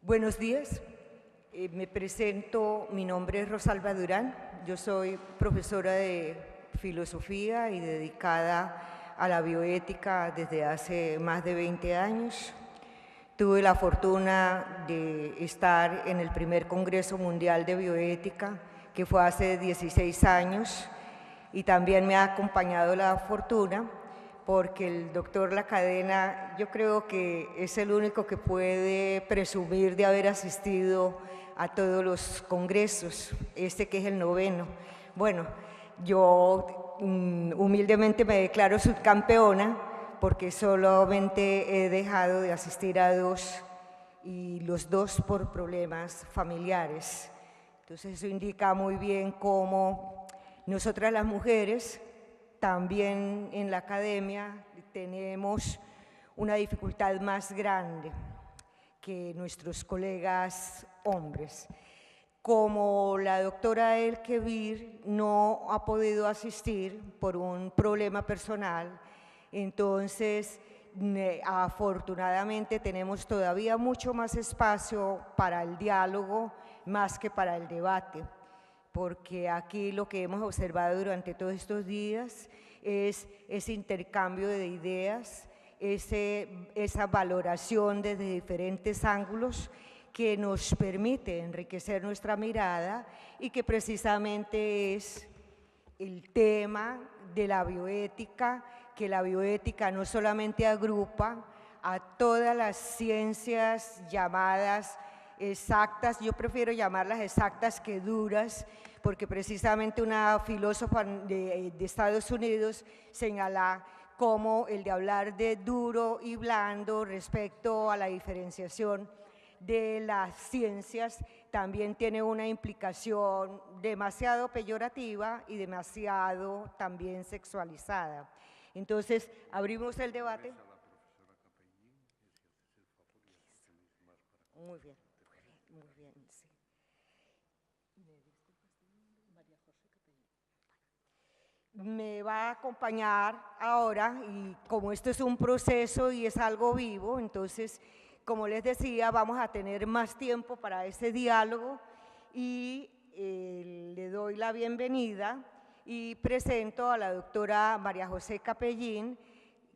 Buenos días, me presento, mi nombre es Rosalba Durán, yo soy profesora de filosofía y dedicada a la bioética desde hace más de 20 años. Tuve la fortuna de estar en el primer Congreso Mundial de Bioética, que fue hace 16 años, y también me ha acompañado la fortuna porque el doctor Lacadena, yo creo que es el único que puede presumir de haber asistido a todos los congresos, este que es el 9º. Bueno, yo humildemente me declaro subcampeona porque solamente he dejado de asistir a 2 y los 2 por problemas familiares. Entonces eso indica muy bien cómo nosotras las mujeres también en la academia tenemos una dificultad más grande que nuestros colegas hombres. Como la doctora Elkebir no ha podido asistir por un problema personal, entonces afortunadamente tenemos todavía mucho más espacio para el diálogo más que para el debate, porque aquí lo que hemos observado durante todos estos días es ese intercambio de ideas, esa valoración desde diferentes ángulos que nos permite enriquecer nuestra mirada y que precisamente es el tema de la bioética, que la bioética no solamente agrupa a todas las ciencias llamadas exactas, yo prefiero llamarlas exactas que duras, porque precisamente una filósofa de Estados Unidos señala cómo el de hablar de duro y blando respecto a la diferenciación de las ciencias también tiene una implicación demasiado peyorativa y demasiado también sexualizada. Entonces, abrimos el debate. Muy bien, muy bien, sí. Me va a acompañar ahora, y como esto es un proceso y es algo vivo, entonces, como les decía, vamos a tener más tiempo para ese diálogo y le doy la bienvenida y presento a la doctora María José Capellín,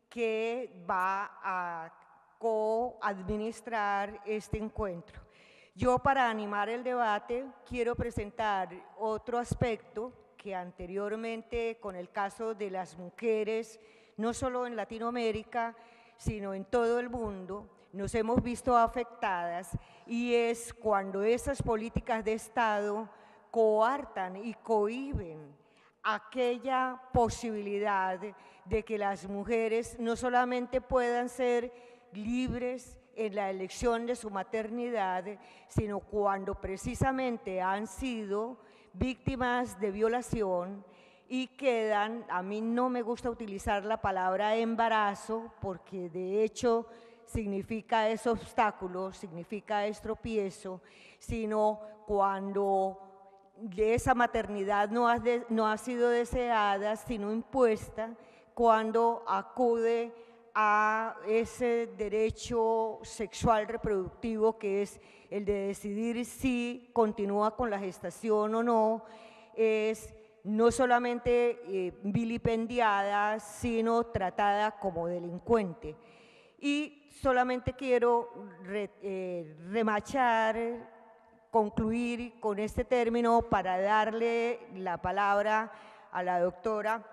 que va a coadministrar este encuentro. Yo, para animar el debate, quiero presentar otro aspecto que anteriormente, con el caso de las mujeres, no solo en Latinoamérica, sino en todo el mundo, nos hemos visto afectadas, y es cuando esas políticas de Estado coartan y cohíben aquella posibilidad de que las mujeres no solamente puedan ser libres en la elección de su maternidad, sino cuando precisamente han sido víctimas de violación y quedan, a mí no me gusta utilizar la palabra embarazo porque de hecho significa es obstáculo, significa es tropiezo, sino cuando esa maternidad no ha sido deseada, sino impuesta, cuando acude a ese derecho sexual reproductivo que es el de decidir si continúa con la gestación o no, es no solamente vilipendiada, sino tratada como delincuente. Y solamente quiero concluir con este término para darle la palabra a la doctora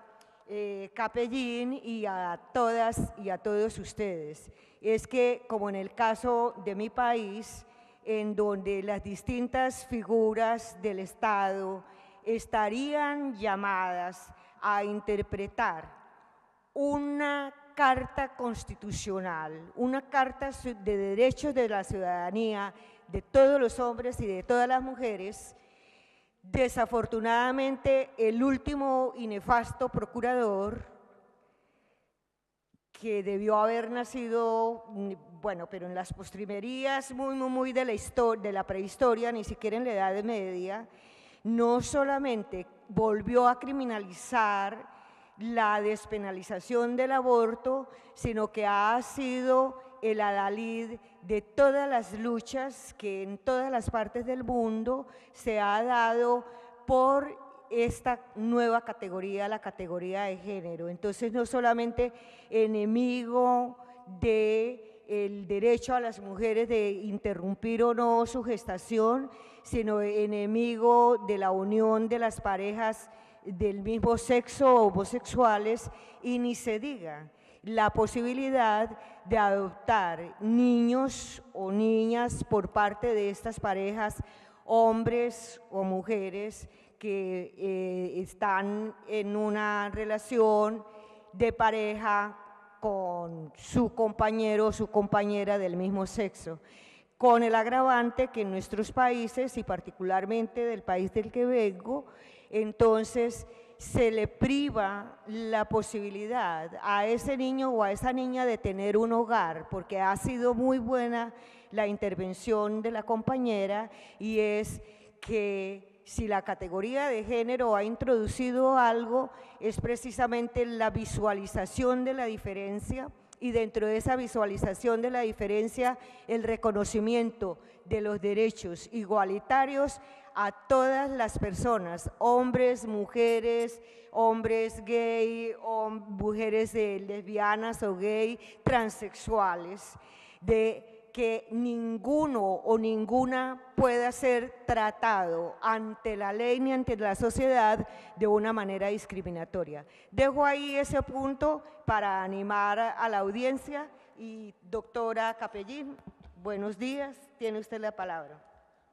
Capellín y a todas y a todos ustedes. Es que, como en el caso de mi país, en donde las distintas figuras del Estado estarían llamadas a interpretar una carta constitucional, una carta de derechos de la ciudadanía de todos los hombres y de todas las mujeres, desafortunadamente el último y nefasto procurador, que debió haber nacido, bueno, pero en las postrimerías muy de la prehistoria, ni siquiera en la Edad Media, no solamente volvió a criminalizar la despenalización del aborto, sino que ha sido el adalid de todas las luchas que en todas las partes del mundo se ha dado por esta nueva categoría, la categoría de género. Entonces, no solamente enemigo del derecho a las mujeres de interrumpir o no su gestación, sino enemigo de la unión de las parejas del mismo sexo, homosexuales, y ni se diga la posibilidad de adoptar niños o niñas por parte de estas parejas, hombres o mujeres que están en una relación de pareja con su compañero o su compañera del mismo sexo, con el agravante que en nuestros países y particularmente del país del que vengo, entonces se le priva la posibilidad a ese niño o a esa niña de tener un hogar, porque ha sido muy buena la intervención de la compañera, y es que si la categoría de género ha introducido algo, es precisamente la visualización de la diferencia, y dentro de esa visualización de la diferencia, el reconocimiento de los derechos igualitarios a todas las personas, hombres, mujeres, hombres gay, o mujeres lesbianas o gay, transexuales, de que ninguno o ninguna pueda ser tratado ante la ley ni ante la sociedad de una manera discriminatoria. Dejo ahí ese punto para animar a la audiencia. Y doctora Capellín, buenos días, tiene usted la palabra.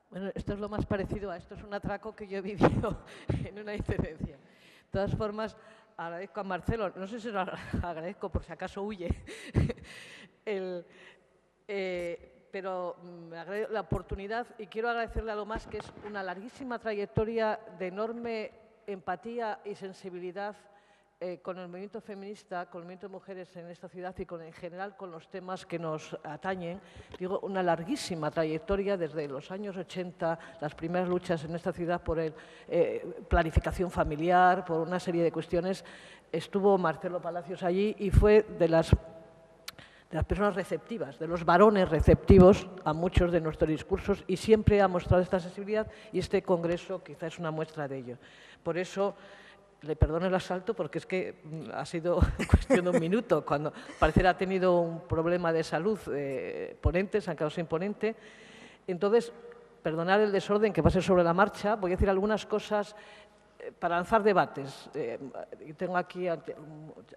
Bueno, esto es lo más parecido a esto, es un atraco que yo he vivido en una incidencia. De todas formas, agradezco a Marcelo, no sé si lo agradezco por si acaso huye, pero me agradezco la oportunidad y quiero agradecerle a lo más, que es una larguísima trayectoria de enorme empatía y sensibilidad con el movimiento feminista, con el movimiento de mujeres en esta ciudad y en general con los temas que nos atañen. Digo, una larguísima trayectoria desde los años 80, las primeras luchas en esta ciudad por planificación familiar, por una serie de cuestiones. Estuvo Marcelo Palacios allí y fue de las personas receptivas, de los varones receptivos a muchos de nuestros discursos, y siempre ha mostrado esta sensibilidad, y este congreso quizá es una muestra de ello. Por eso, le perdono el asalto, porque es que ha sido cuestión de un minuto, cuando parecer ha tenido un problema de salud ponente, se ha quedado sin ponente. Entonces, perdonar el desorden, que va a ser sobre la marcha, voy a decir algunas cosas para lanzar debates. Tengo aquí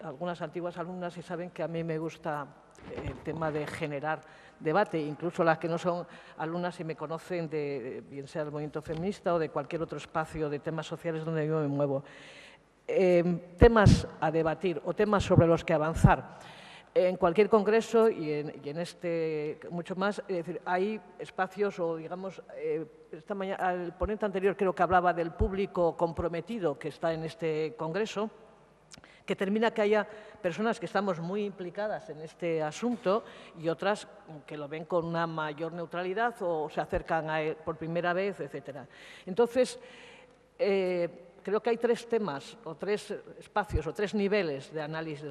algunas antiguas alumnas y saben que a mí me gusta el tema de generar debate, incluso las que no son alumnas y me conocen, bien sea del movimiento feminista o de cualquier otro espacio de temas sociales donde yo me muevo. Temas a debatir o temas sobre los que avanzar. En cualquier congreso y en este mucho más, es decir, hay espacios o, digamos, esta mañana el ponente anterior creo que hablaba del público comprometido que está en este congreso, que termina que haya personas que estamos muy implicadas en este asunto y otras que lo ven con una mayor neutralidad o se acercan a él por primera vez, etcétera. Entonces, creo que hay tres temas o tres espacios o tres niveles de análisis.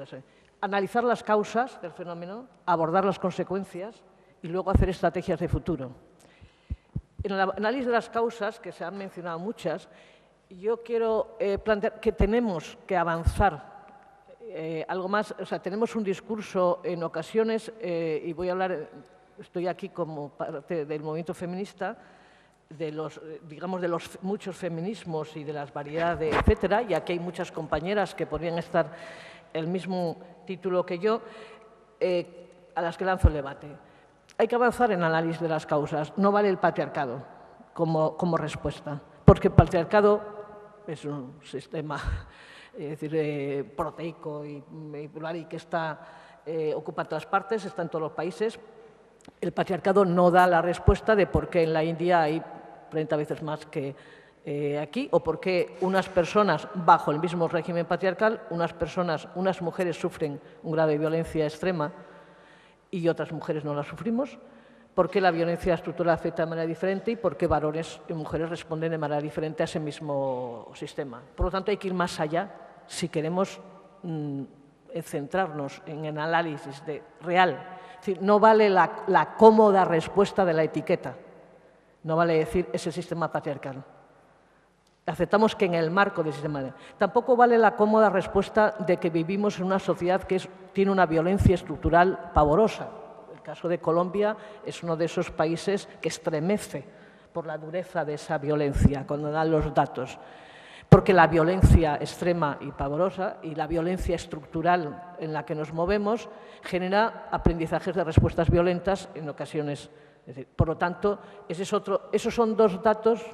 Analizar las causas del fenómeno, abordar las consecuencias y luego hacer estrategias de futuro. En el análisis de las causas, que se han mencionado muchas, yo quiero plantear que tenemos que avanzar algo más. O sea, tenemos un discurso en ocasiones, y voy a hablar, estoy aquí como parte del movimiento feminista, de los, digamos, de los muchos feminismos y de las variedades, etcétera, y aquí hay muchas compañeras que podrían estar el mismo título que yo, a las que lanzo el debate. Hay que avanzar en el análisis de las causas. No vale el patriarcado como respuesta, porque el patriarcado es un sistema proteico y que ocupa todas partes, está en todos los países. El patriarcado no da la respuesta de por qué en la India hay 30 veces más que aquí, o por qué unas personas bajo el mismo régimen patriarcal, unas mujeres sufren un grado de violencia extrema y otras mujeres no la sufrimos, por qué la violencia estructural afecta de manera diferente y por qué varones y mujeres responden de manera diferente a ese mismo sistema. Por lo tanto, hay que ir más allá si queremos centrarnos en el análisis real Es decir, no vale la cómoda respuesta de la etiqueta, no vale decir ese sistema patriarcal. Aceptamos que en el marco del sistema... Tampoco vale la cómoda respuesta de que vivimos en una sociedad que tiene una violencia estructural pavorosa. El caso de Colombia es uno de esos países que estremece por la dureza de esa violencia, cuando dan los datos. Porque la violencia extrema y pavorosa y la violencia estructural en la que nos movemos genera aprendizajes de respuestas violentas en ocasiones. Es decir, por lo tanto, esos son dos datos,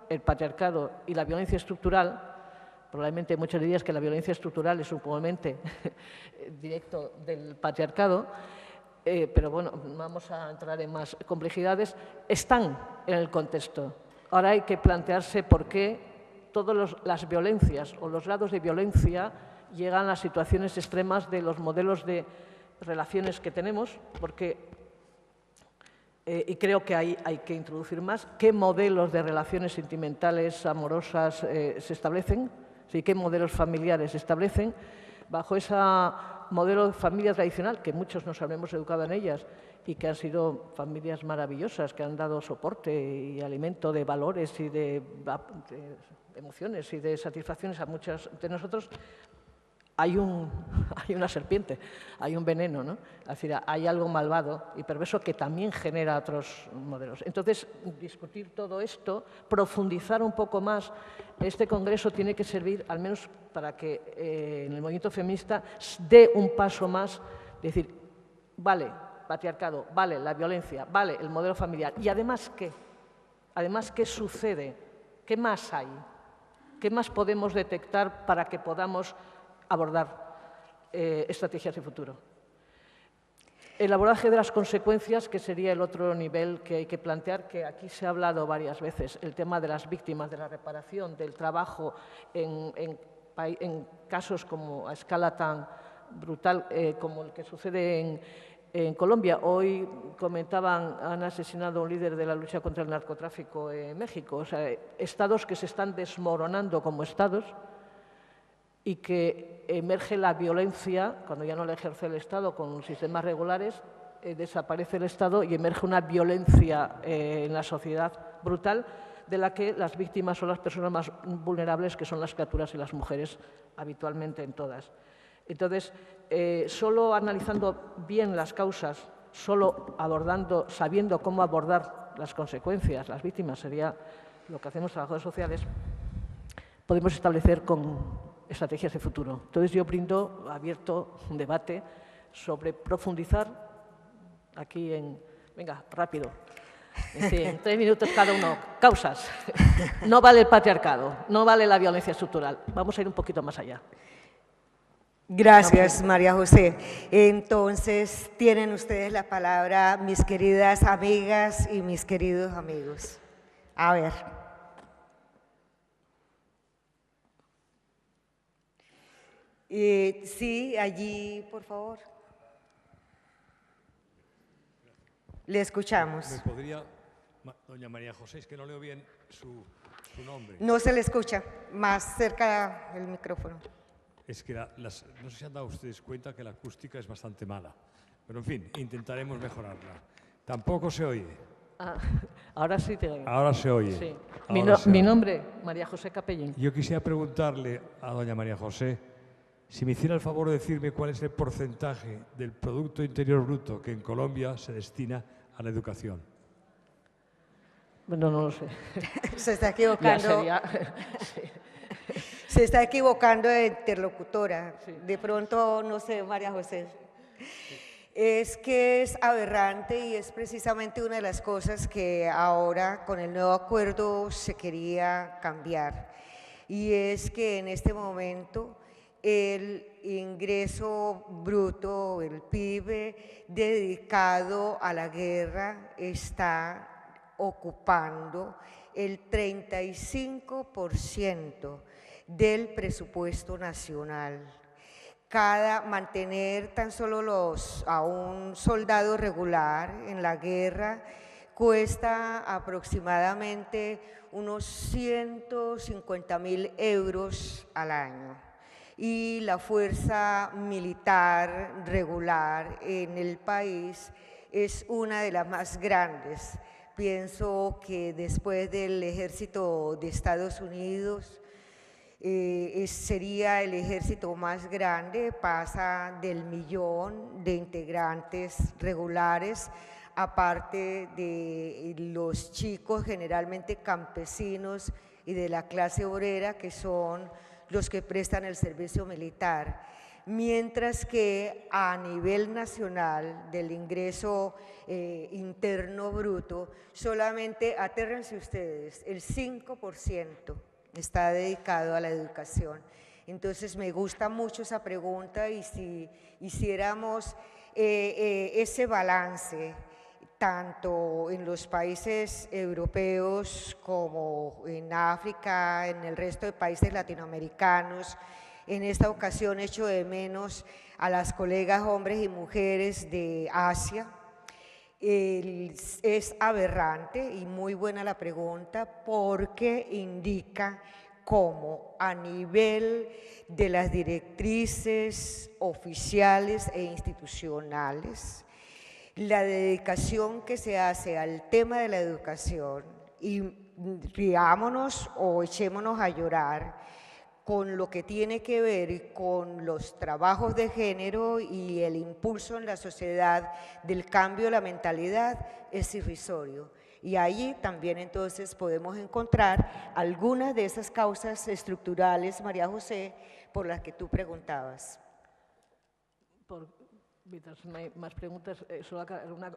el patriarcado y la violencia estructural. Probablemente muchos dirían que la violencia estructural es un componente directo del patriarcado, pero bueno, vamos a entrar en más complejidades. Están en el contexto. Ahora hay que plantearse por qué todas las violencias o los grados de violencia llegan a situaciones extremas de los modelos de relaciones que tenemos, porque y creo que hay que introducir más qué modelos de relaciones sentimentales, amorosas se establecen, ¿sí? Qué modelos familiares se establecen bajo ese modelo de familia tradicional, que muchos nos habremos educado en ellas y que han sido familias maravillosas, que han dado soporte y alimento de valores y de emociones y de satisfacciones a muchos de nosotros. Hay una serpiente, hay un veneno, ¿no? Es decir, hay algo malvado y perverso que también genera otros modelos. Entonces, discutir todo esto, profundizar un poco más, este congreso tiene que servir al menos para que en el movimiento feminista dé un paso más, decir, vale, patriarcado, vale, la violencia, vale, el modelo familiar. ¿Y además qué? Además, ¿qué sucede? ¿Qué más hay? ¿Qué más podemos detectar para que podamos abordar estrategias de futuro? El abordaje de las consecuencias, que sería el otro nivel que hay que plantear, que aquí se ha hablado varias veces, el tema de las víctimas, de la reparación, del trabajo en casos como a escala tan brutal como el que sucede en Colombia. Hoy comentaban, han asesinado a un líder de la lucha contra el narcotráfico en México. O sea, estados que se están desmoronando como estados, y que emerge la violencia, cuando ya no la ejerce el Estado con sistemas regulares, desaparece el Estado y emerge una violencia en la sociedad brutal, de la que las víctimas son las personas más vulnerables, que son las criaturas y las mujeres, habitualmente en todas. Entonces, solo analizando bien las causas, solo abordando, sabiendo cómo abordar las consecuencias, las víctimas, sería lo que hacemos trabajadores sociales, podemos establecer con estrategias de futuro. Entonces, yo brindo abierto un debate sobre profundizar aquí en... Venga, rápido. En 3 minutos cada uno. Causas. No vale el patriarcado, no vale la violencia estructural. Vamos a ir un poquito más allá. Gracias, María José. Entonces, tienen ustedes la palabra, mis queridas amigas y mis queridos amigos. A ver. Sí, allí, por favor. Le escuchamos. ¿Me podría, doña María José, es que no leo bien su nombre? No se le escucha, más cerca del micrófono. Es que no sé si han dado ustedes cuenta que la acústica es bastante mala, pero en fin, intentaremos mejorarla. Tampoco se oye. Ahora sí te oigo. Ahora se oye. Sí. Ahora Mi nombre, María José Capellín. Yo quisiera preguntarle a doña María José si me hiciera el favor de decirme cuál es el porcentaje del Producto Interior Bruto que en Colombia se destina a la educación. Bueno, no lo sé. Se está equivocando. Sí. Se está equivocando de interlocutora. Sí. De pronto, no sé, María José. Sí. Es que es aberrante y es precisamente una de las cosas que ahora con el nuevo acuerdo se quería cambiar. Y es que en este momento el ingreso bruto, el PIB dedicado a la guerra está ocupando el 35% del presupuesto nacional. Mantener tan solo a un soldado regular en la guerra cuesta aproximadamente unos 150.000 euros al año. y la fuerza militar regular en el país es una de las más grandes. Pienso que después del ejército de Estados Unidos sería el ejército más grande, pasa del 1.000.000 de integrantes regulares, aparte de los chicos generalmente campesinos y de la clase obrera, que son los que prestan el servicio militar. Mientras que a nivel nacional del ingreso interno bruto, solamente, atérrense ustedes, el 5% está dedicado a la educación. Entonces me gusta mucho esa pregunta, y si hiciéramos ese balance, tanto en los países europeos como en África, en el resto de países latinoamericanos. En esta ocasión echo de menos a las colegas hombres y mujeres de Asia. Es aberrante y muy buena la pregunta, porque indica cómo a nivel de las directrices oficiales e institucionales, la dedicación que se hace al tema de la educación, y riámonos o echémonos a llorar, con lo que tiene que ver con los trabajos de género y el impulso en la sociedad del cambio de la mentalidad, es irrisorio. Y allí también entonces podemos encontrar algunas de esas causas estructurales, María José, por las que tú preguntabas. Mientras no hay más preguntas, solo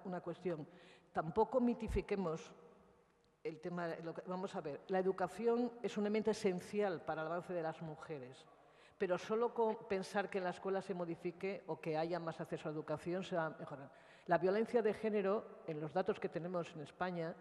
una cuestión. Tampoco mitifiquemos el tema. Vamos a ver, la educación es un elemento esencial para el avance de las mujeres, pero solo con pensar que en la escuela se modifique o que haya más acceso a la educación se va a mejorar. La violencia de género, en los datos que tenemos en España,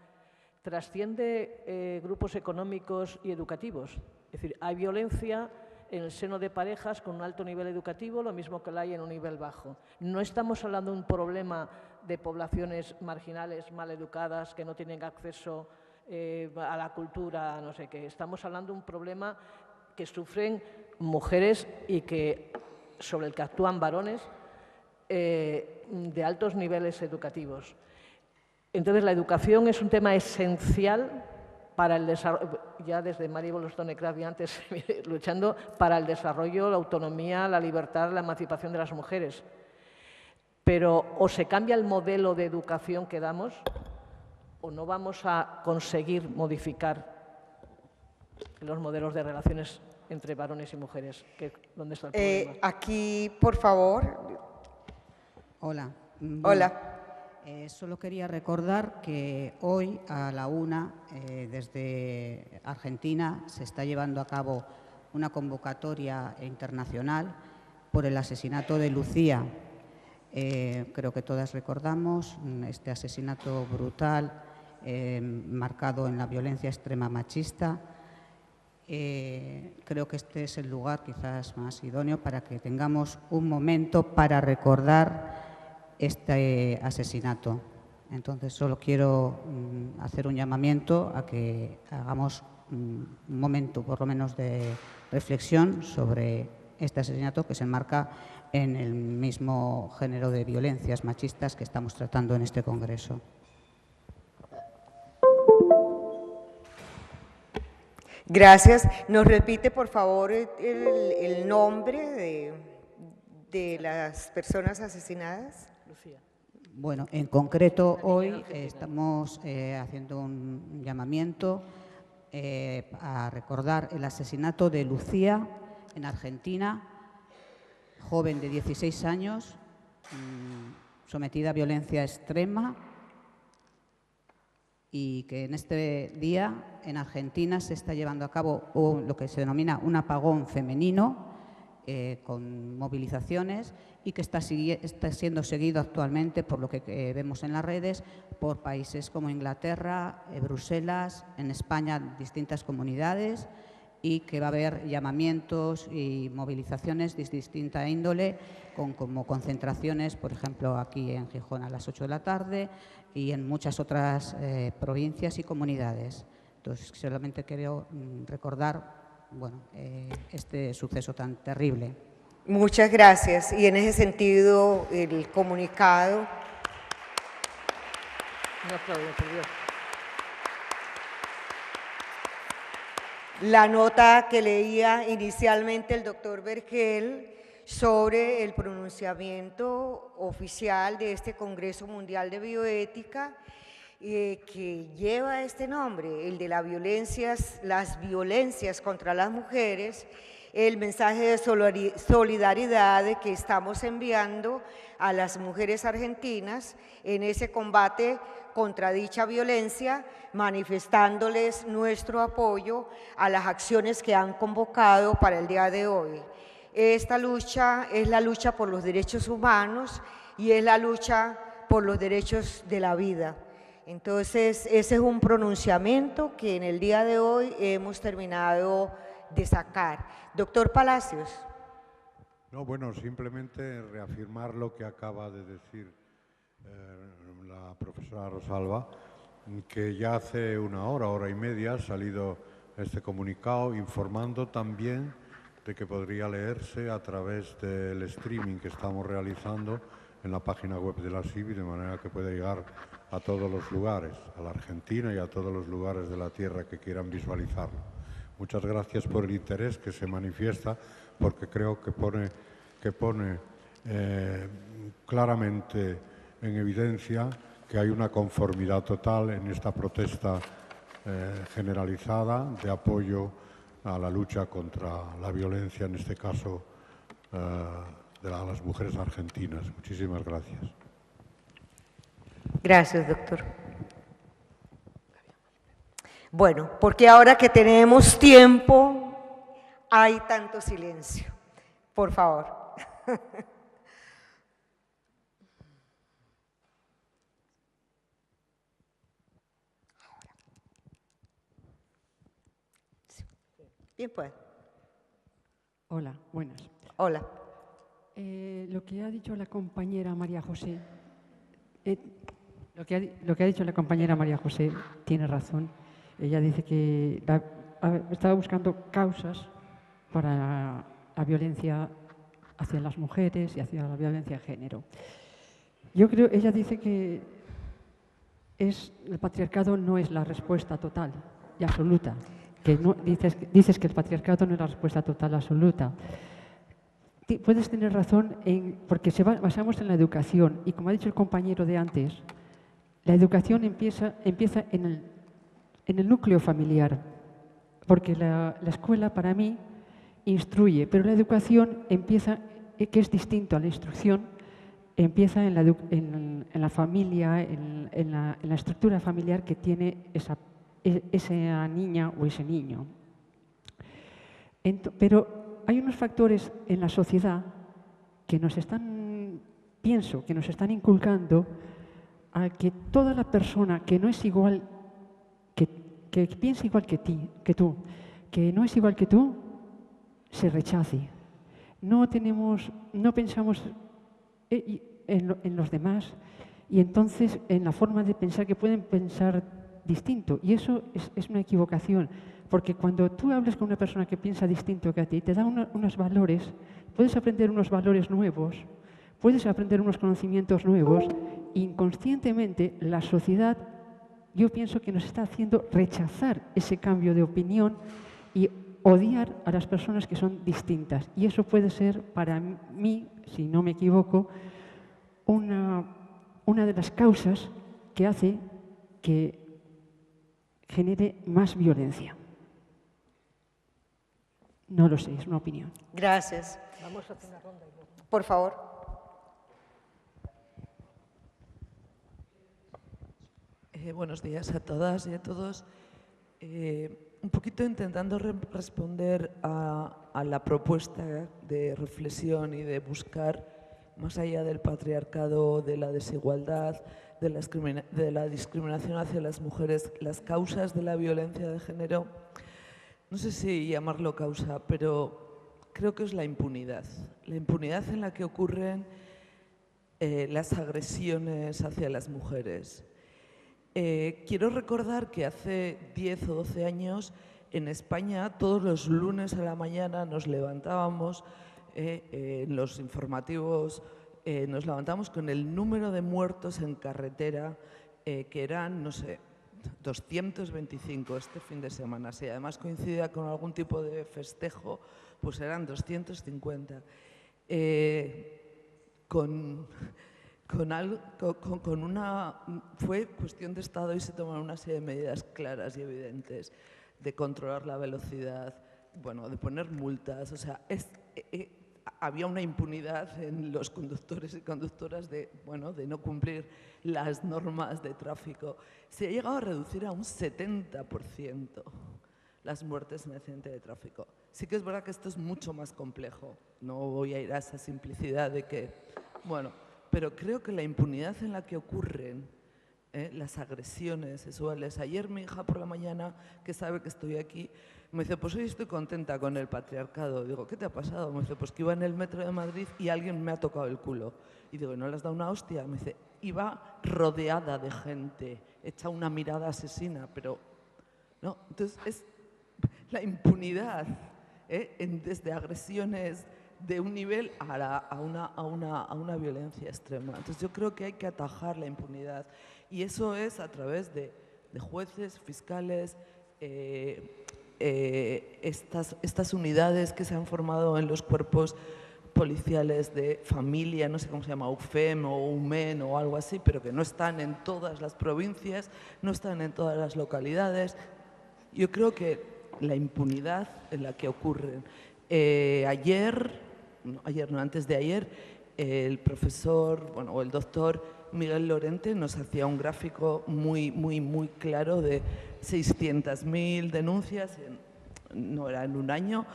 trasciende grupos económicos y educativos. Es decir, hay violencia en el seno de parejas con un alto nivel educativo, lo mismo que la hay en un nivel bajo. No estamos hablando de un problema de poblaciones marginales, mal educadas, que no tienen acceso a la cultura, no sé qué. Estamos hablando de un problema que sufren mujeres y sobre el que actúan varones de altos niveles educativos. Entonces, la educación es un tema esencial para el desarrollo, ya desde Mary Wollstonecraft y antes, luchando para el desarrollo, la autonomía, la libertad, la emancipación de las mujeres. Pero o se cambia el modelo de educación que damos, o no vamos a conseguir modificar los modelos de relaciones entre varones y mujeres. ¿Dónde está el problema? Aquí, por favor. Hola. Hola. Solo quería recordar que hoy a la 1, desde Argentina, se está llevando a cabo una convocatoria internacional por el asesinato de Lucía. Creo que todas recordamos este asesinato brutal, marcado en la violencia extrema machista. Creo que este es el lugar quizás más idóneo para que tengamos un momento para recordar este asesinato. Entonces, solo quiero hacer un llamamiento a que hagamos un momento, por lo menos, de reflexión sobre este asesinato que se enmarca en el mismo género de violencias machistas que estamos tratando en este Congreso. Gracias. ¿Nos repite, por favor, el nombre de las personas asesinadas? Lucía. Bueno, en concreto hoy estamos haciendo un llamamiento a recordar el asesinato de Lucía en Argentina, joven de 16 años, sometida a violencia extrema, y que en este día en Argentina se está llevando a cabo lo que se denomina un apagón femenino, con movilizaciones, y que está siendo seguido actualmente, por lo que vemos en las redes, por países como Inglaterra, Bruselas, en España distintas comunidades, y que va a haber llamamientos y movilizaciones de distinta índole, como concentraciones, por ejemplo, aquí en Gijón a las 8 de la tarde y en muchas otras provincias y comunidades. Entonces, solamente quiero recordar bueno, este suceso tan terrible. Muchas gracias. Y en ese sentido, el comunicado. Un aplauso, por Dios. La nota que leía inicialmente el doctor Vergel sobre el pronunciamiento oficial de este Congreso Mundial de Bioética, que lleva este nombre, el de las violencias contra las mujeres, el mensaje de solidaridad que estamos enviando a las mujeres argentinas en ese combate contra dicha violencia, manifestándoles nuestro apoyo a las acciones que han convocado para el día de hoy. Esta lucha es la lucha por los derechos humanos y es la lucha por los derechos de la vida. Entonces, ese es un pronunciamiento que en el día de hoy hemos terminado de sacar. Doctor Palacios. No, bueno, simplemente reafirmar lo que acaba de decir la profesora Rosalba, que ya hace una hora y media ha salido este comunicado informando también de que podría leerse a través del streaming que estamos realizando en la página web de la CIVI, de manera que puede llegar a todos los lugares, a la Argentina y a todos los lugares de la tierra que quieran visualizarlo. Muchas gracias por el interés que se manifiesta, porque creo que pone claramente en evidencia que hay una conformidad total en esta protesta generalizada de apoyo a la lucha contra la violencia, en este caso de las mujeres argentinas. Muchísimas gracias. Gracias, doctor. Bueno, porque ahora que tenemos tiempo, hay tanto silencio. Por favor. Bien, pues. Hola, buenas. Hola. Lo que ha dicho la compañera María José, lo que ha dicho la compañera María José tiene razón. Ella dice que estaba buscando causas para la violencia hacia las mujeres y hacia la violencia de género. Ella dice que el patriarcado no es la respuesta total y absoluta. Que no, dices que el patriarcado no es la respuesta total absoluta. Puedes tener razón porque basamos en la educación y, como ha dicho el compañero de antes, la educación empieza en el núcleo familiar, porque la escuela para mí instruye, pero la educación empieza, que es distinto a la instrucción, empieza en la familia, en la estructura familiar que tiene esa niña o ese niño. Pero hay unos factores en la sociedad que nos están inculcando a que toda la persona que no es igual, que piensa igual que tú, que no es igual que tú, se rechace. No pensamos en los demás y entonces en la forma de pensar, que pueden pensar distinto. Y eso es una equivocación. Porque cuando tú hablas con una persona que piensa distinto que a ti, te da unos valores, puedes aprender unos valores nuevos, puedes aprender unos conocimientos nuevos. Inconscientemente, la sociedad, yo pienso que nos está haciendo rechazar ese cambio de opinión y odiar a las personas que son distintas. Y eso puede ser, para mí, si no me equivoco, una de las causas que hace que genere más violencia. No lo sé, es una opinión. Gracias. Vamos a hacer una ronda. Por favor. Buenos días a todas y a todos. Un poquito intentando responder a la propuesta de reflexión y de buscar, más allá del patriarcado, de la desigualdad, de la discriminación hacia las mujeres, las causas de la violencia de género. No sé si llamarlo causa, pero creo que es la impunidad en la que ocurren las agresiones hacia las mujeres. Quiero recordar que hace 10 o 12 años En España, todos los lunes a la mañana nos levantábamos, en los informativos, nos levantamos con el número de muertos en carretera, que eran, no sé, 225 este fin de semana. Si además coincidía con algún tipo de festejo, pues eran 250. Fue cuestión de Estado y se tomaron una serie de medidas claras y evidentes de controlar la velocidad, bueno, de poner multas. O sea, había una impunidad en los conductores y conductoras de no cumplir las normas de tráfico. Se ha llegado a reducir a un 70% las muertes en accidente de tráfico. Sí que es verdad que esto es mucho más complejo. No voy a ir a esa simplicidad de que, bueno, pero creo que la impunidad en la que ocurren las agresiones sexuales. Ayer mi hija por la mañana, que sabe que estoy aquí, me dice, pues hoy estoy contenta con el patriarcado. Digo, ¿qué te ha pasado? Me dice, pues que iba en el metro de Madrid y alguien me ha tocado el culo. Y digo, ¿no le has dado una hostia? Me dice, iba rodeada de gente, echa una mirada asesina, pero no. Entonces es la impunidad, desde agresiones de un nivel a una violencia extrema. Entonces yo creo que hay que atajar la impunidad y eso es a través de jueces, fiscales, estas unidades que se han formado en los cuerpos policiales de familia, no sé cómo se llama, UFEM o UMEN o algo así, pero que no están en todas las provincias, no están en todas las localidades. Yo creo que la impunidad en la que ocurren. Antes de ayer, el profesor, o el doctor Miguel Lorente nos hacía un gráfico muy claro de 600.000 denuncias, no era en un año,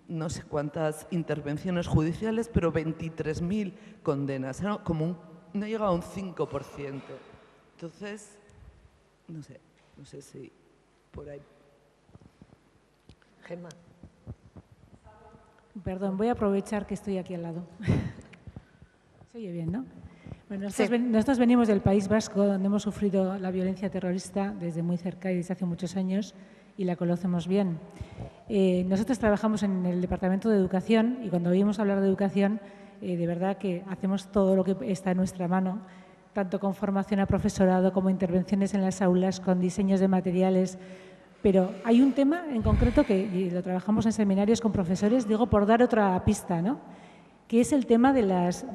no sé cuántas intervenciones judiciales, pero 23.000 condenas, era como no llegaba a un 5%. Entonces, no sé si por ahí. Gemma. Perdón, voy a aprovechar que estoy aquí al lado. Se oye bien, ¿no? Bueno, Sí. nosotros venimos del País Vasco, donde hemos sufrido la violencia terrorista desde muy cerca y desde hace muchos años, y la conocemos bien. Nosotros trabajamos en el Departamento de Educación y cuando oímos hablar de educación, de verdad que hacemos todo lo que está en nuestra mano, tanto con formación a profesorado como intervenciones en las aulas, con diseños de materiales. Pero hay un tema en concreto que lo trabajamos en seminarios con profesores, digo por dar otra pista, ¿no? Que es el tema de las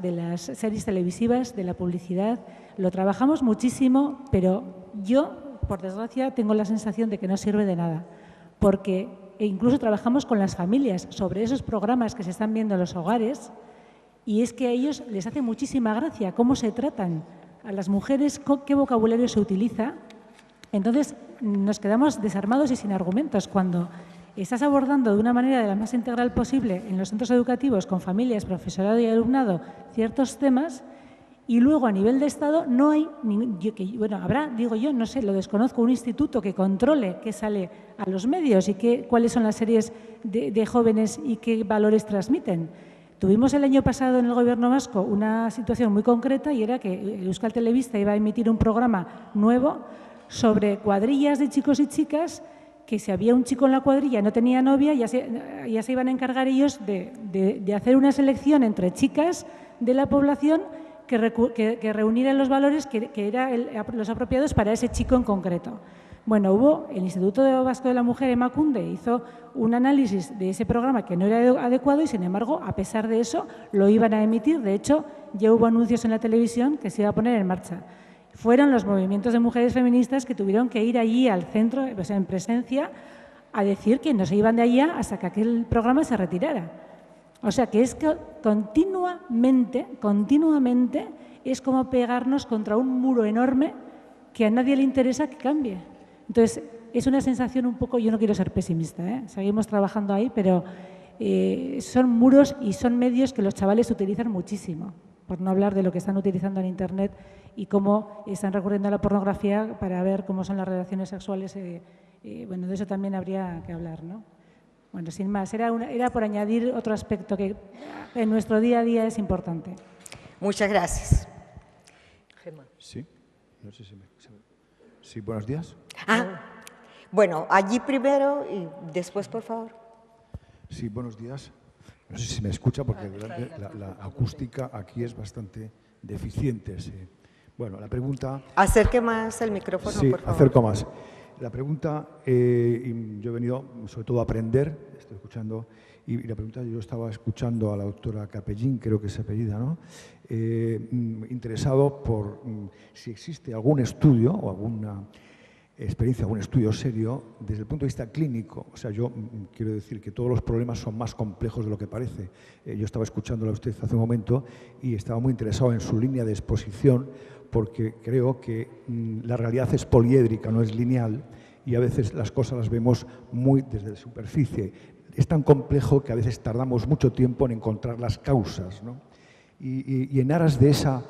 series televisivas, de la publicidad. Lo trabajamos muchísimo, pero yo, por desgracia, tengo la sensación de que no sirve de nada, porque incluso trabajamos con las familias sobre esos programas que se están viendo en los hogares y es que a ellos les hace muchísima gracia cómo se tratan a las mujeres, qué vocabulario se utiliza. Entonces, nos quedamos desarmados y sin argumentos cuando estás abordando de una manera de la más integral posible en los centros educativos con familias, profesorado y alumnado ciertos temas y luego a nivel de Estado no hay, habrá, digo yo, no sé, lo desconozco, un instituto que controle qué sale a los medios y cuáles son las series de jóvenes y qué valores transmiten. Tuvimos el año pasado en el Gobierno vasco una situación muy concreta y era que Euskal Telebista iba a emitir un programa nuevo sobre cuadrillas de chicos y chicas que si había un chico en la cuadrilla y no tenía novia, ya se iban a encargar ellos de hacer una selección entre chicas de la población que reunieran los valores que eran los apropiados para ese chico en concreto. Bueno, el Instituto Vasco de la Mujer, Emakunde, hizo un análisis de ese programa que no era adecuado y, sin embargo, a pesar de eso, lo iban a emitir. De hecho, ya hubo anuncios en la televisión que se iba a poner en marcha. Fueron los movimientos de mujeres feministas que tuvieron que ir allí al centro, o sea, en presencia, a decir que no se iban de allá hasta que aquel programa se retirara. O sea, que es que continuamente es como pegarnos contra un muro enorme que a nadie le interesa que cambie. Entonces, es una sensación un poco, yo no quiero ser pesimista, seguimos trabajando ahí, pero son muros y son medios que los chavales utilizan muchísimo, por no hablar de lo que están utilizando en Internet y cómo están recurriendo a la pornografía para ver cómo son las relaciones sexuales. Bueno, de eso también habría que hablar, ¿no? Bueno, sin más, era por añadir otro aspecto que en nuestro día a día es importante. Muchas gracias. Gemma. Sí, no sé si Sí, buenos días. Bueno, allí primero y después, por favor. Sí, buenos días. No sé si me escucha porque la acústica aquí es bastante deficiente. Sí. Bueno, la pregunta... Acerque más el micrófono, sí, por favor. acerco más. La pregunta, yo he venido sobre todo a aprender, estoy escuchando, y la pregunta, yo estaba escuchando a la doctora Capellín, creo que es apellida, ¿no? Interesado por si existe algún estudio o alguna experiencia, algún estudio serio desde el punto de vista clínico. O sea, yo quiero decir que todos los problemas son más complejos de lo que parece. Yo estaba escuchándola a usted hace un momento y estaba muy interesado en su línea de exposición porque creo que la realidad es poliédrica, no es lineal, y a veces las cosas las vemos muy desde la superficie. Es tan complejo que a veces tardamos mucho tiempo en encontrar las causas, ¿no? Y en aras de esa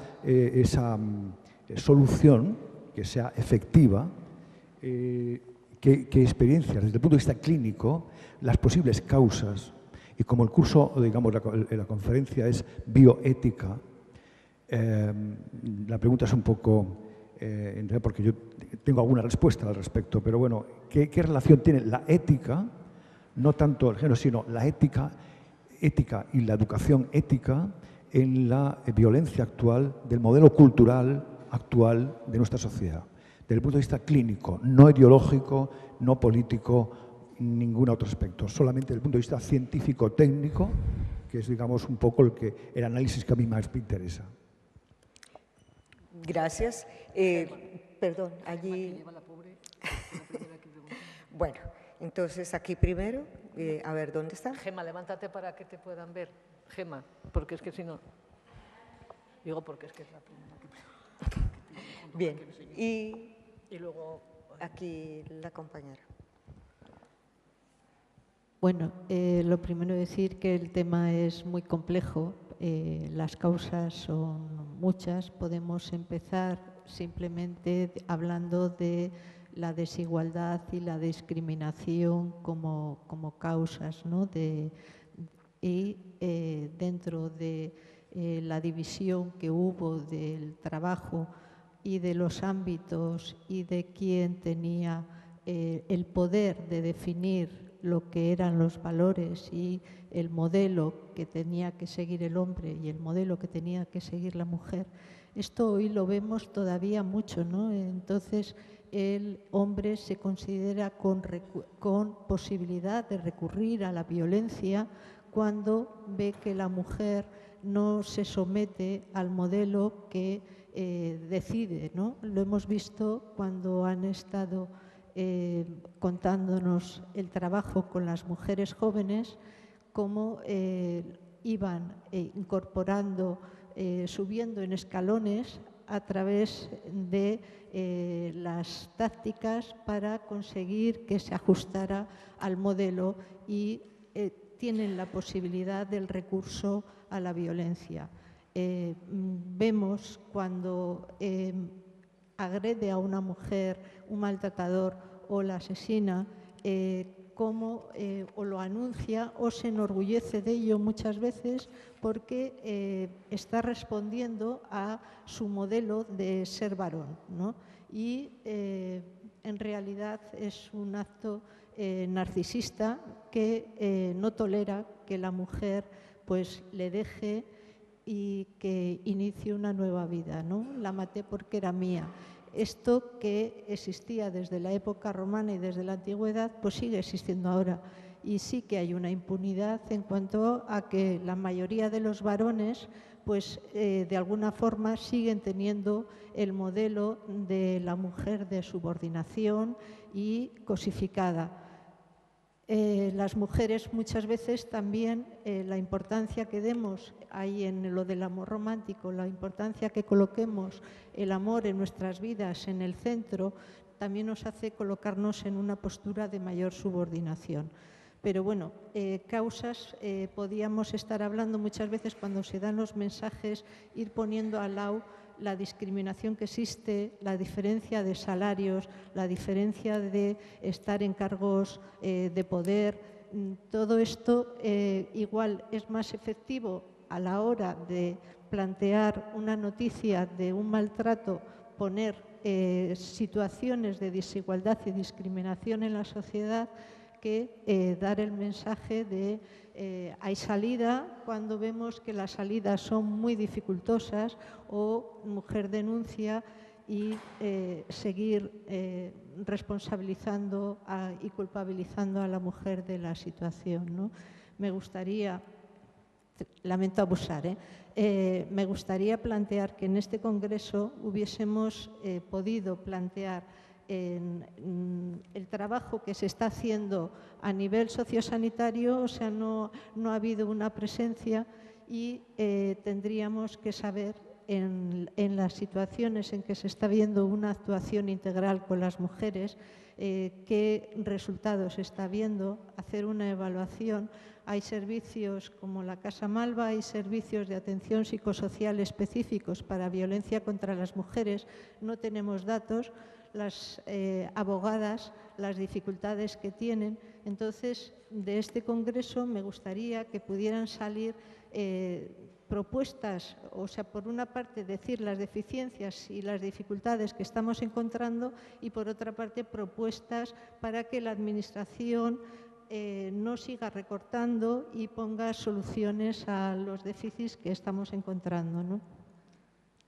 solución que sea efectiva, ¿qué experiencias, desde el punto de vista clínico, las posibles causas? Y como el curso, digamos, la conferencia es bioética, la pregunta es un poco, en realidad porque yo tengo alguna respuesta al respecto, pero bueno, ¿qué relación tiene la ética, no tanto el género, sino la ética y la educación ética en la violencia actual, del modelo cultural actual de nuestra sociedad? Desde el punto de vista clínico, no ideológico, no político, ningún otro aspecto, solamente desde el punto de vista científico-técnico, que es, digamos, un poco el análisis que a mí más me interesa. Gracias. Perdón, allí... Bueno, entonces aquí primero, a ver, ¿dónde está? Gema, levántate para que te puedan ver. Gema, porque es que si no... Digo porque es que es la primera que... Bien, y luego... aquí la compañera. Bueno, lo primero decir que el tema es muy complejo, las causas son muchas. Podemos empezar simplemente hablando de la desigualdad y la discriminación como causas, ¿no? Dentro de la división que hubo del trabajo y de los ámbitos y de quién tenía el poder de definir lo que eran los valores y el modelo que tenía que seguir el hombre y el modelo que tenía que seguir la mujer. Esto hoy lo vemos todavía mucho, ¿no? Entonces, el hombre se considera con posibilidad de recurrir a la violencia cuando ve que la mujer no se somete al modelo que decide, ¿no? Lo hemos visto cuando han estado contándonos el trabajo con las mujeres jóvenes, cómo iban incorporando, subiendo en escalones a través de las tácticas para conseguir que se ajustara al modelo y tienen la posibilidad del recurso a la violencia. Vemos cuando agrede a una mujer un maltratador o la asesina, cómo o lo anuncia o se enorgullece de ello muchas veces porque está respondiendo a su modelo de ser varón, ¿no? Y en realidad es un acto narcisista que no tolera que la mujer pues le deje y que inicie una nueva vida, ¿no? La maté porque era mía. Esto que existía desde la época romana y desde la antigüedad, pues sigue existiendo ahora. Y sí que hay una impunidad en cuanto a que la mayoría de los varones, pues de alguna forma siguen teniendo el modelo de la mujer de subordinación y cosificada. Las mujeres muchas veces también la importancia que demos ahí en lo del amor romántico, la importancia que coloquemos el amor en nuestras vidas en el centro, también nos hace colocarnos en una postura de mayor subordinación. Pero bueno, causas, podíamos estar hablando muchas veces cuando se dan los mensajes, ir poniendo al lado la discriminación que existe, la diferencia de salarios, la diferencia de estar en cargos de poder. Todo esto igual es más efectivo a la hora de plantear una noticia de un maltrato exponer situaciones de desigualdad y discriminación en la sociedad que dar el mensaje de hay salida cuando vemos que las salidas son muy dificultosas o mujer denuncia y seguir responsabilizando y culpabilizando a la mujer de la situación, ¿no? Me gustaría, lamento abusar, me gustaría plantear que en este congreso hubiésemos podido plantear el trabajo que se está haciendo a nivel sociosanitario, o sea, no ha habido una presencia y tendríamos que saber en las situaciones en que se está viendo una actuación integral con las mujeres, qué resultados se está viendo, hacer una evaluación. Hay servicios como la Casa Malva, hay servicios de atención psicosocial específicos para violencia contra las mujeres, no tenemos datos, las abogadas, las dificultades que tienen. Entonces, de este congreso me gustaría que pudieran salir propuestas, o sea, por una parte decir las deficiencias y las dificultades que estamos encontrando y por otra parte propuestas para que la Administración no siga recortando y ponga soluciones a los déficits que estamos encontrando, ¿no?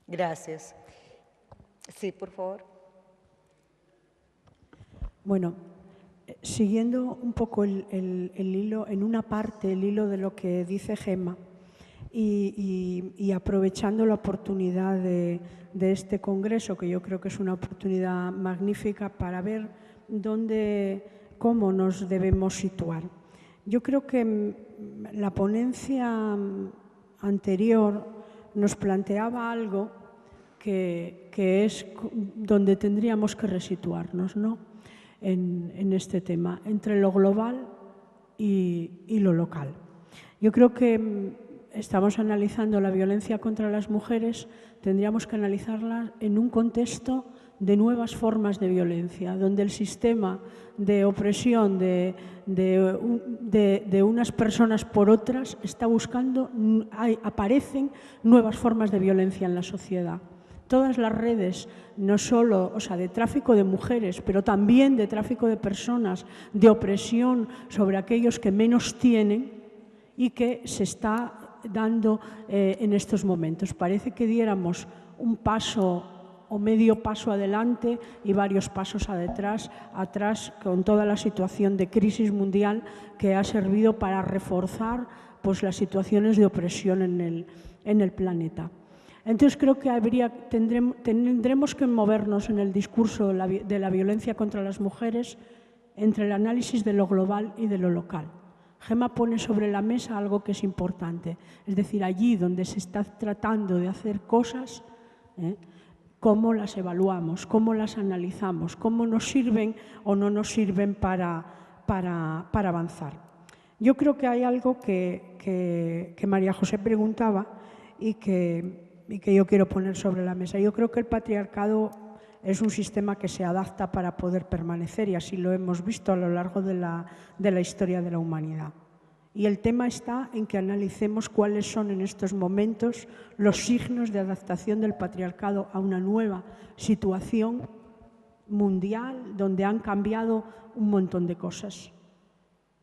Gracias. Sí, por favor. Bueno, siguiendo un poco el hilo, en una parte el hilo de lo que dice Gemma y aprovechando la oportunidad de este congreso, que yo creo que es una oportunidad magnífica para ver cómo nos debemos situar. Yo creo que la ponencia anterior nos planteaba algo que es donde tendríamos que resituarnos, ¿no? En este tema, entre lo global y lo local. Yo creo que estamos analizando la violencia contra las mujeres, tendríamos que analizarla en un contexto de nuevas formas de violencia, donde el sistema de opresión de unas personas por otras está buscando, aparecen nuevas formas de violencia en la sociedad. Todas las redes, no solo, o sea, de tráfico de mujeres, pero también de tráfico de personas, de opresión sobre aquellos que menos tienen y que se está dando en estos momentos. Parece que diéramos un paso o medio paso adelante y varios pasos atrás con toda la situación de crisis mundial que ha servido para reforzar pues, las situaciones de opresión en el planeta. Entonces creo que tendremos que movernos en el discurso de la violencia contra las mujeres entre el análisis de lo global y de lo local. Gemma pone sobre la mesa algo que es importante, es decir, allí donde se está tratando de hacer cosas, cómo las evaluamos, cómo las analizamos, cómo nos sirven o no nos sirven para avanzar. Yo creo que hay algo que María José preguntaba y que yo quiero poner sobre la mesa. Yo creo que el patriarcado es un sistema que se adapta para poder permanecer y así lo hemos visto a lo largo de la historia de la humanidad. Y el tema está en que analicemos cuáles son en estos momentos los signos de adaptación del patriarcado a una nueva situación mundial donde han cambiado un montón de cosas.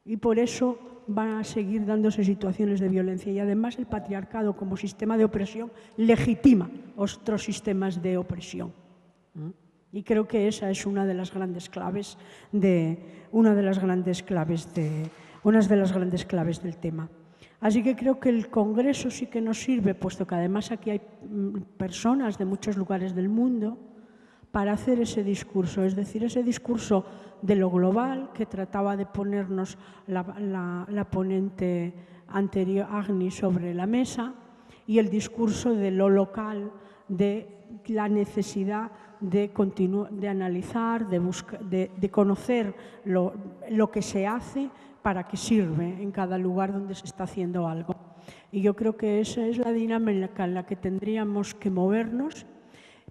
Y por eso van a seguir dándose situaciones de violencia y además el patriarcado como sistema de opresión legitima otros sistemas de opresión. Y creo que esa es una de las grandes claves del tema. Así que creo que el Congreso sí que nos sirve, puesto que además aquí hay personas de muchos lugares del mundo, para hacer ese discurso, es decir, ese discurso de lo global que trataba de ponernos la ponente anterior, Agni, sobre la mesa, y el discurso de lo local, de la necesidad de analizar, de conocer lo que se hace, para qué sirve en cada lugar donde se está haciendo algo. Y yo creo que esa es la dinámica en la que tendríamos que movernos,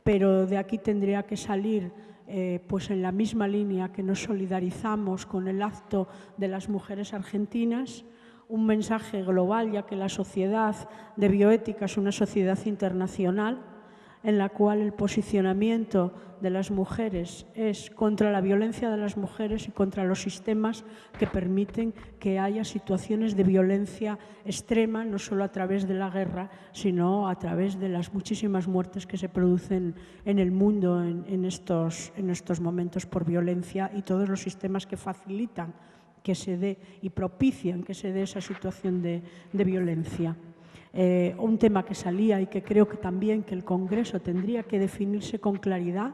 pero de aquí tendría que salir pues en la misma línea que nos solidarizamos con el acto de las mujeres argentinas, un mensaje global, ya que la sociedad de bioética es una sociedad internacional en la cual el posicionamiento de las mujeres es contra la violencia de las mujeres y contra los sistemas que permiten que haya situaciones de violencia extrema, no solo a través de la guerra, sino a través de las muchísimas muertes que se producen en el mundo en estos momentos por violencia, y todos los sistemas que facilitan que se dé y propician que se dé esa situación de violencia. Un tema que salía y que creo que también que el Congreso tendría que definirse con claridad,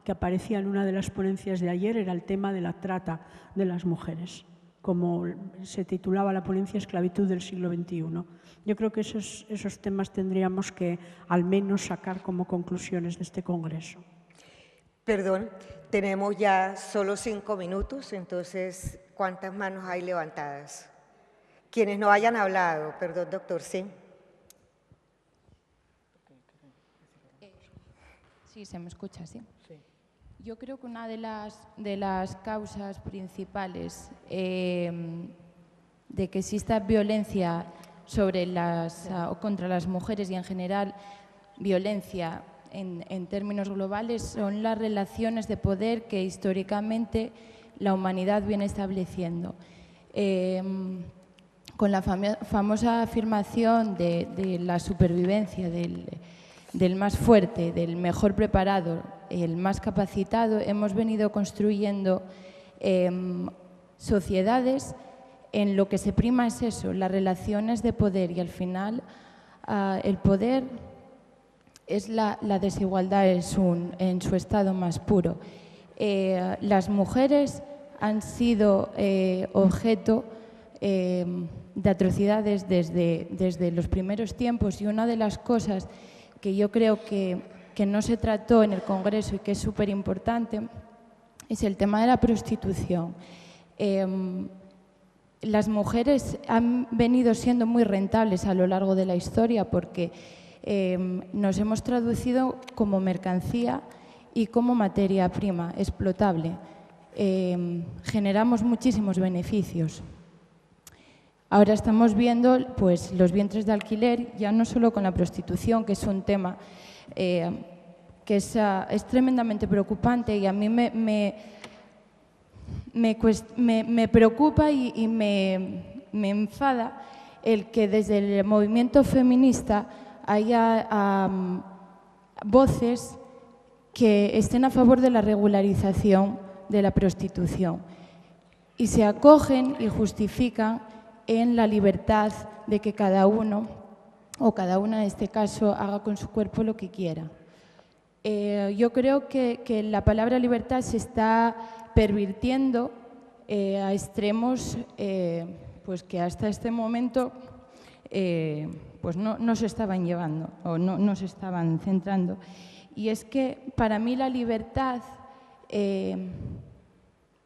que aparecía en una de las ponencias de ayer, era el tema de la trata de las mujeres, como se titulaba la ponencia Esclavitud del siglo XXI. Yo creo que esos temas tendríamos que al menos sacar como conclusiones de este Congreso. Perdón, tenemos ya solo 5 minutos, entonces, ¿cuántas manos hay levantadas? Quienes no hayan hablado, perdón, doctor, sí. Sí, se me escucha, sí. Yo creo que una de las causas principales de que exista violencia contra las mujeres y en general violencia en términos globales son las relaciones de poder que históricamente la humanidad viene estableciendo. Con la famosa afirmación de la supervivencia del más fuerte, del mejor preparado, el más capacitado, hemos venido construyendo sociedades en lo que se prima es eso, las relaciones de poder, y al final el poder es la desigualdad en su estado más puro. Las mujeres han sido objeto de atrocidades desde los primeros tiempos, y una de las cosas que yo creo que no se trató en el Congreso y que es súper importante es el tema de la prostitución. Las mujeres han venido siendo muy rentables a lo largo de la historia porque nos hemos traducido como mercancía y como materia prima explotable. Generamos muchísimos beneficios. Ahora estamos viendo pues, los vientres de alquiler, ya no solo con la prostitución, que es un tema que es tremendamente preocupante, y a mí me preocupa y me enfada el que desde el movimiento feminista haya voces que estén a favor de la regularización de la prostitución y se acogen y justifican en la libertad de que cada uno, o cada una en este caso, haga con su cuerpo lo que quiera. Yo creo que la palabra libertad se está pervirtiendo a extremos pues que hasta este momento pues no se estaban llevando o no se estaban centrando. Y es que para mí la libertad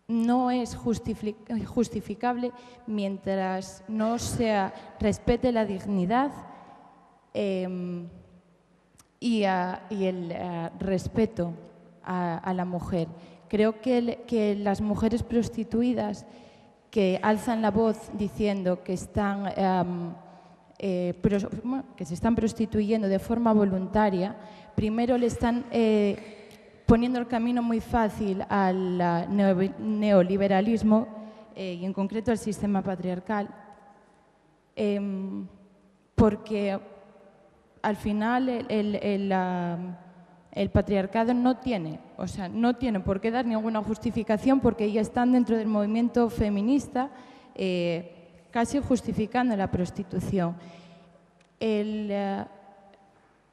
no es justificable mientras no se respete la dignidad y el respeto a la mujer. Creo que las mujeres prostituidas que alzan la voz diciendo que se están prostituyendo de forma voluntaria, primero le están poniendo el camino muy fácil al neoliberalismo y en concreto al sistema patriarcal, porque al final el patriarcado no tiene por qué dar ninguna justificación, porque ya están dentro del movimiento feminista casi justificando la prostitución.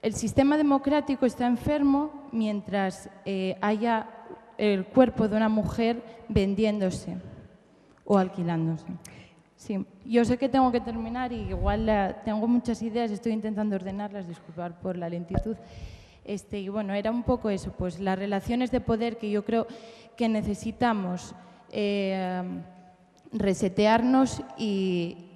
El sistema democrático está enfermo mientras haya el cuerpo de una mujer vendiéndose o alquilándose. Sí, yo sé que tengo que terminar y igual tengo muchas ideas, estoy intentando ordenarlas, disculpad por la lentitud. Y bueno, era un poco eso, pues las relaciones de poder que yo creo que necesitamos resetearnos y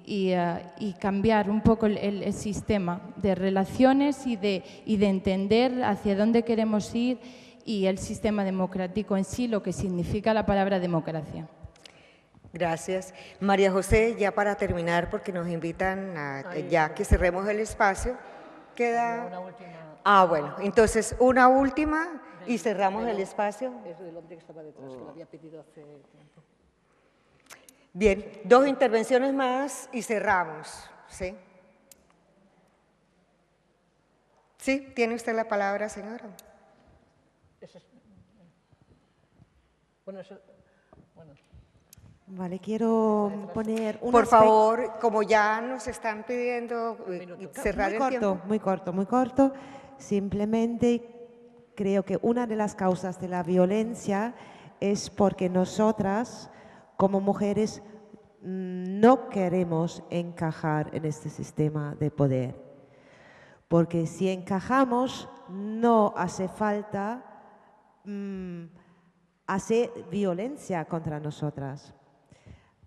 cambiar un poco el sistema de relaciones y de entender hacia dónde queremos ir y el sistema democrático en sí, lo que significa la palabra democracia. Gracias. María José, ya para terminar, porque nos invitan a ya que cerremos el espacio. Queda... Una última. Ah, bueno, entonces una última y cerramos el espacio. Es del hombre que estaba detrás, que lo había pedido hace tiempo. Bien, 2 intervenciones más y cerramos, ¿sí? Sí, tiene usted la palabra, señora. Bueno, Vale, quiero poner un Por favor, como ya nos están pidiendo cerrar el tiempo. Muy corto. Simplemente creo que una de las causas de la violencia es porque nosotras, como mujeres, no queremos encajar en este sistema de poder. Porque si encajamos, no hace falta hacer violencia contra nosotras.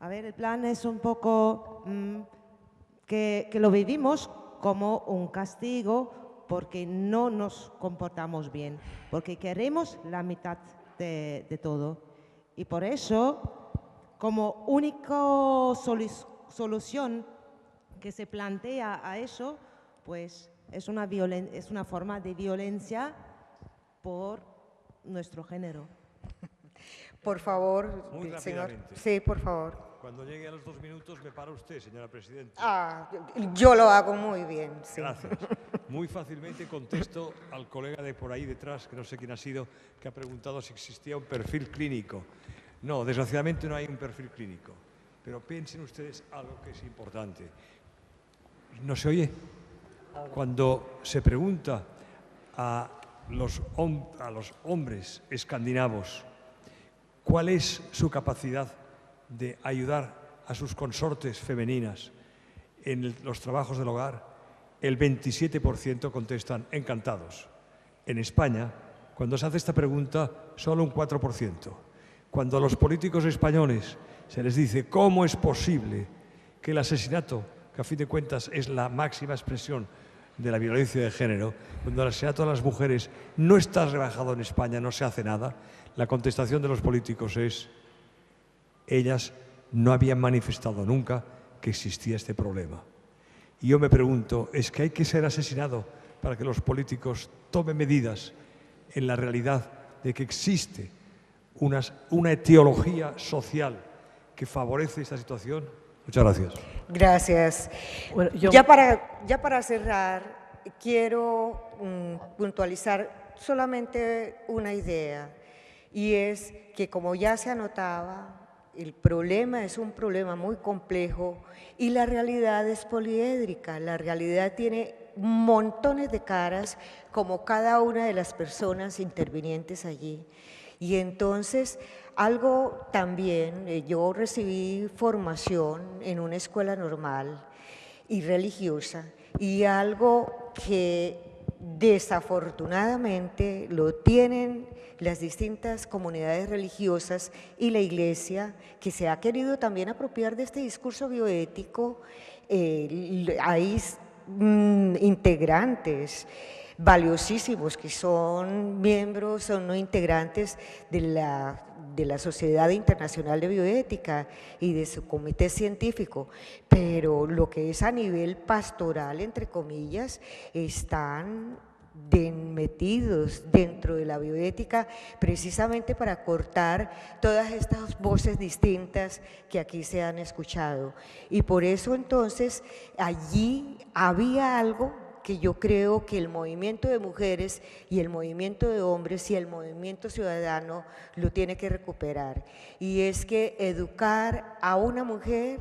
A ver, el plan es un poco que lo vivimos como un castigo porque no nos comportamos bien, porque queremos la mitad de todo. Y por eso, como única solución que se plantea a eso, pues es una forma de violencia por nuestro género. Por favor, Muy señor. rápidamente. Sí, por favor. Cuando llegue a los 2 minutos me para usted, señora Presidenta. Ah, yo lo hago muy bien. Sí. Gracias. Muy fácilmente contesto al colega de por ahí detrás, que no sé quién ha sido, que ha preguntado si existía un perfil clínico. No, desgraciadamente no hay un perfil clínico. Pero piensen ustedes algo que es importante. ¿No se oye? Cuando se pregunta a los hombres escandinavos cuál es su capacidad de ayudar a sus consortes femeninas en los trabajos del hogar, el 27% contestan encantados. En España, cuando se hace esta pregunta, solo un 4%. Cuando a los políticos españoles se les dice cómo es posible que el asesinato, que a fin de cuentas es la máxima expresión de la violencia de género, cuando el asesinato a las mujeres no está rebajado en España, no se hace nada, la contestación de los políticos es: ellas no habían manifestado nunca que existía este problema. Y yo me pregunto, ¿es que hay que ser asesinado para que los políticos tomen medidas en la realidad de que existe una etiología social que favorece esta situación? Muchas gracias. Gracias. Bueno, ya para cerrar, quiero puntualizar solamente una idea, y es que, como ya se anotaba, el problema es un problema muy complejo y la realidad es poliédrica. La realidad tiene montones de caras, como cada una de las personas intervinientes allí. Y entonces, algo también, yo recibí formación en una escuela normal y religiosa, y algo que desafortunadamente lo tienen las distintas comunidades religiosas y la Iglesia, que se ha querido también apropiar de este discurso bioético. Hay integrantes valiosísimos que son miembros, son no integrantes de la Sociedad Internacional de Bioética y de su comité científico, pero lo que es a nivel pastoral, entre comillas, están metidos dentro de la bioética precisamente para cortar todas estas voces distintas que aquí se han escuchado. Y por eso entonces allí había algo que yo creo que el movimiento de mujeres y el movimiento de hombres y el movimiento ciudadano lo tiene que recuperar, y es que educar a una mujer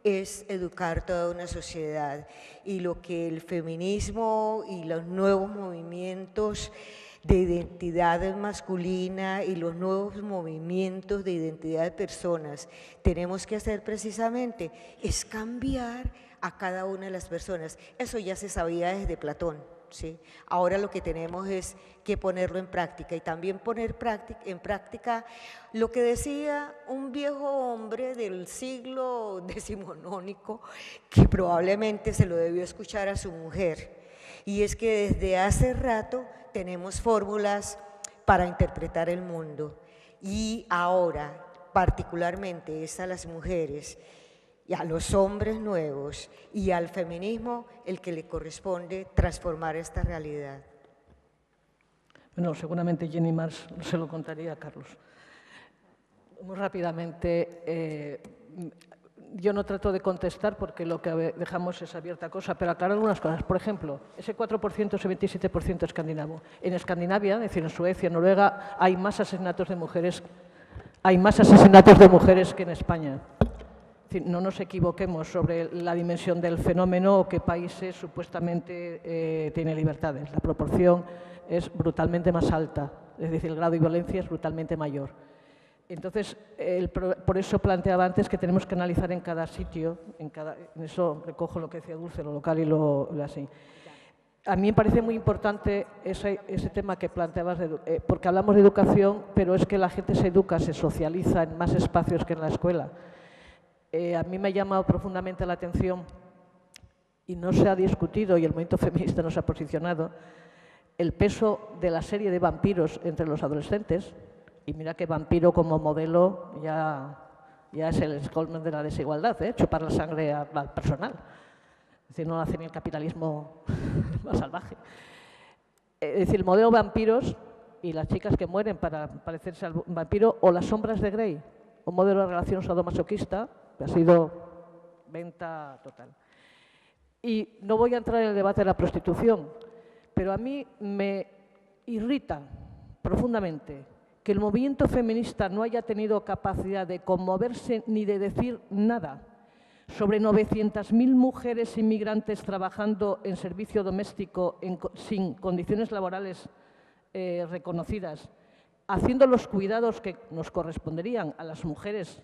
es educar toda una sociedad, y lo que el feminismo y los nuevos movimientos de identidad masculina y los nuevos movimientos de identidad de personas tenemos que hacer precisamente es cambiar a cada una de las personas. Eso ya se sabía desde Platón, ¿sí? Ahora lo que tenemos es que ponerlo en práctica, y también poner en práctica lo que decía un viejo hombre del siglo decimonónico, que probablemente se lo debió escuchar a su mujer, y es que desde hace rato tenemos fórmulas para interpretar el mundo, y ahora particularmente es a las mujeres y a los hombres nuevos y al feminismo el que le corresponde transformar esta realidad. Bueno, seguramente Jenny Marx se lo contaría a Carlos. Muy rápidamente, yo no trato de contestar porque lo que dejamos es abierta cosa, pero aclarar algunas cosas. Por ejemplo, ese 4%, ese 27% escandinavo. En Escandinavia, es decir, en Suecia, Noruega, hay más asesinatos de mujeres que en España. Es decir, no nos equivoquemos sobre la dimensión del fenómeno o qué países supuestamente tienen libertades. La proporción es brutalmente más alta, es decir, el grado de violencia es brutalmente mayor. Entonces, por eso planteaba antes que tenemos que analizar en cada sitio, en eso recojo lo que decía Dulce, lo local y lo así. A mí me parece muy importante ese tema que planteabas, porque hablamos de educación, pero es que la gente se educa, se socializa en más espacios que en la escuela. A mí me ha llamado profundamente la atención, y no se ha discutido, y el movimiento feminista no se ha posicionado, el peso de la serie de vampiros entre los adolescentes. Y mira que Vampiro como modelo ya es el colmen de la desigualdad, chupar la sangre al personal. Es decir, no lo hace ni el capitalismo más salvaje. Es decir, el modelo vampiros y las chicas que mueren para parecerse al vampiro, o las sombras de Grey, un modelo de relación sadomasoquista que ha sido venta total. Y no voy a entrar en el debate de la prostitución, pero a mí me irrita profundamente que el movimiento feminista no haya tenido capacidad de conmoverse ni de decir nada sobre 900.000 mujeres inmigrantes trabajando en servicio doméstico sin condiciones laborales reconocidas, haciendo los cuidados que nos corresponderían a las mujeres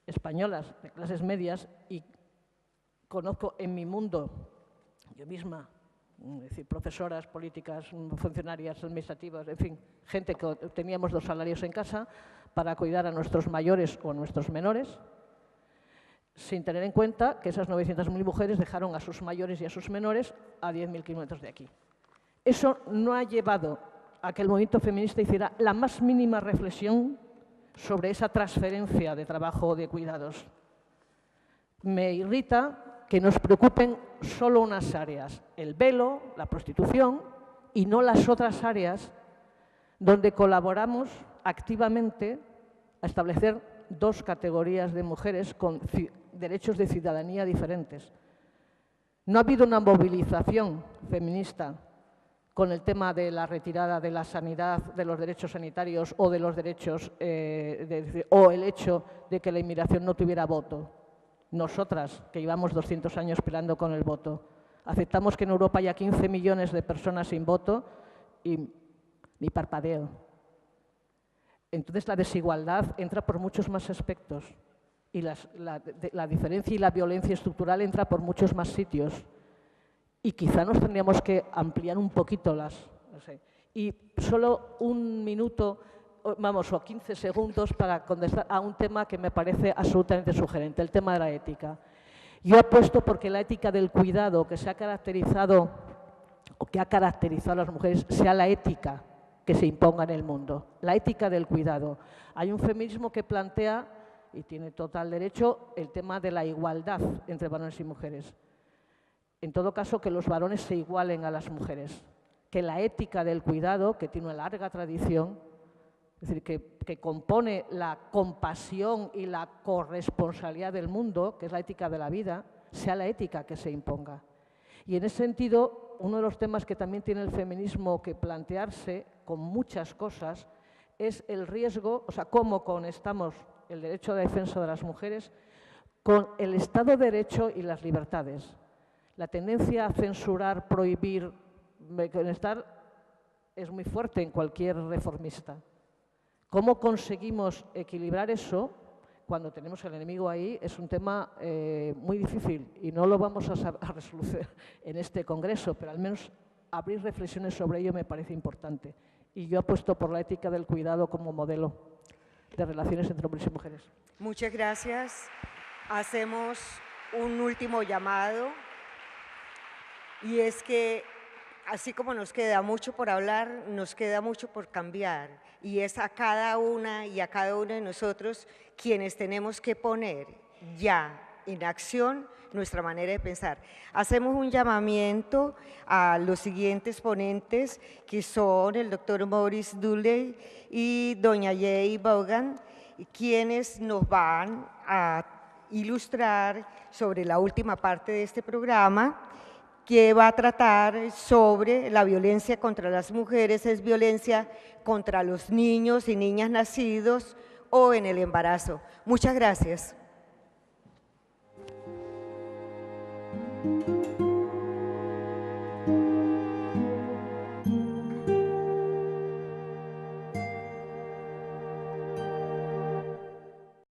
españolas de clases medias, y conozco en mi mundo, yo misma, es decir, profesoras, políticas, funcionarias administrativas, en fin, gente que teníamos 2 salarios en casa para cuidar a nuestros mayores o a nuestros menores, sin tener en cuenta que esas 900.000 mujeres dejaron a sus mayores y a sus menores a 10.000 kilómetros de aquí. Eso no ha llevado a que el movimiento feminista hiciera la más mínima reflexión sobre esa transferencia de trabajo o de cuidados. Me irrita que nos preocupen solo unas áreas, el velo, la prostitución, y no las otras áreas donde colaboramos activamente a establecer 2 categorías de mujeres con derechos de ciudadanía diferentes. No ha habido una movilización feminista con el tema de la retirada de la sanidad, de los derechos sanitarios o de los derechos, o el hecho de que la inmigración no tuviera voto. Nosotras, que llevamos 200 años peleando con el voto, aceptamos que en Europa haya 15 millones de personas sin voto y ni parpadeo. Entonces la desigualdad entra por muchos más aspectos y la diferencia y la violencia estructural entra por muchos más sitios. Y quizá nos tendríamos que ampliar un poquito no sé. Y solo un minuto, vamos, o 15 segundos para contestar a un tema que me parece absolutamente sugerente, el tema de la ética. Yo apuesto porque la ética del cuidado que se ha caracterizado o que ha caracterizado a las mujeres sea la ética que se imponga en el mundo, la ética del cuidado. Hay un feminismo que plantea, y tiene total derecho, el tema de la igualdad entre varones y mujeres. En todo caso, que los varones se igualen a las mujeres, que la ética del cuidado, que tiene una larga tradición, es decir, que compone la compasión y la corresponsabilidad del mundo, que es la ética de la vida, sea la ética que se imponga. Y en ese sentido, uno de los temas que también tiene el feminismo que plantearse con muchas cosas es el riesgo, o sea, cómo conectamos el derecho de defensa de las mujeres con el Estado de Derecho y las libertades. La tendencia a censurar, prohibir, bienestar es muy fuerte en cualquier reformista. ¿Cómo conseguimos equilibrar eso cuando tenemos el enemigo ahí? Es un tema muy difícil y no lo vamos a resolver en este congreso, pero al menos abrir reflexiones sobre ello me parece importante. Y yo apuesto por la ética del cuidado como modelo de relaciones entre hombres y mujeres. Muchas gracias. Hacemos un último llamado. Y es que, así como nos queda mucho por hablar, nos queda mucho por cambiar. Y es a cada una y a cada uno de nosotros quienes tenemos que poner ya en acción nuestra manera de pensar. Hacemos un llamamiento a los siguientes ponentes, que son el doctor Maurice Dooley y doña Jay Vaughan, quienes nos van a ilustrar sobre la última parte de este programa, que va a tratar sobre la violencia contra las mujeres, es violencia contra los niños y niñas nacidos o en el embarazo. Muchas gracias.